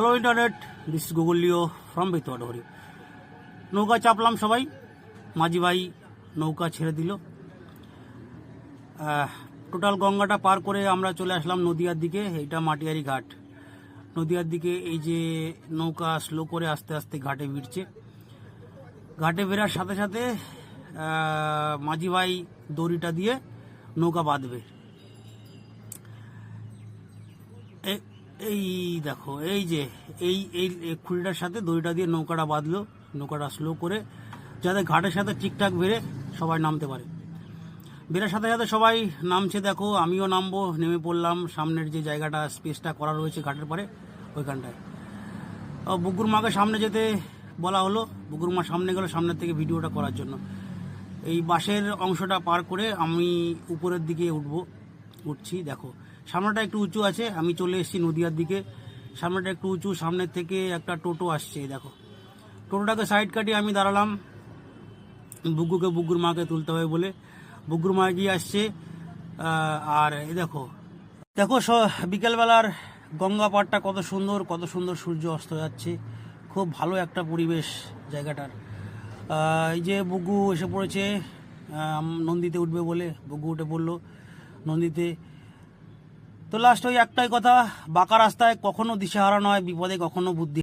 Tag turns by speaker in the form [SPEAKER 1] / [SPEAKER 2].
[SPEAKER 1] Hello internet, this is Google Leo from Bethuadahari. নৌকা চাপলাম সবাই, মাঝি ভাই নৌকা ছেড়ে দিল। টোটাল গঙ্গাটা পার করে আমরা চলে আসলাম নদিয়ার দিকে। এইটা মাটিয়ারি ঘাট। নদিয়ার দিকে এই যে নৌকা স্লো করে আস্তে আস্তে ঘাটে ভিড়ছে। ঘাটে বেরার সাথে সাথে মাঝি ভাই দড়িটা দিয়ে নৌকা বাঁধবে। এই দেখো, এই যে এই এই খুঁড়িটার সাথে দড়িটা দিয়ে নৌকাটা বাঁধলো। নৌকাটা স্লো করে যাতে ঘাটের সাথে ঠিকঠাক বেড়ে সবাই নামতে পারে। বেরার সাথে সাথে সবাই নামছে, দেখো আমিও নামবো। নেমে পড়লাম সামনের যে জায়গাটা স্পেসটা করা রয়েছে ঘাটের পারে, ওইখানটায়। বুগুর মাকে সামনে যেতে বলা হলো। বুগুর মা সামনে গেল সামনের থেকে ভিডিওটা করার জন্য। এই বাঁশের অংশটা পার করে আমি উপরের দিকে উঠছি। দেখো সামনেটা একটু উঁচু আছে, আমি চলে এসেছি নদিয়ার দিকে। সামনেটা একটু উঁচু, সামনের থেকে একটা টোটো আসছে। দেখো টোটোটাকে সাইড কাটিয়ে আমি দাঁড়ালাম বুগুকে বুগুর মাকে তুলতে হবে বলে। বুগুর মা এগিয়ে আসছে। আর এই দেখো দেখো বিকেলবেলার গঙ্গা পাড়টা কত সুন্দর সূর্য অস্ত যাচ্ছে। খুব ভালো একটা পরিবেশ জায়গাটার। এই যে বুগু এসে পড়েছে নন্দীতে উঠবে বলে। বুগু উঠে পড়লো নন্দীতে। তো লাস্ট ওই একটাই কথা, বাঁকা রাস্তায় কখনো দিশেহারা নয়, বিপদে কখনো বুদ্ধি।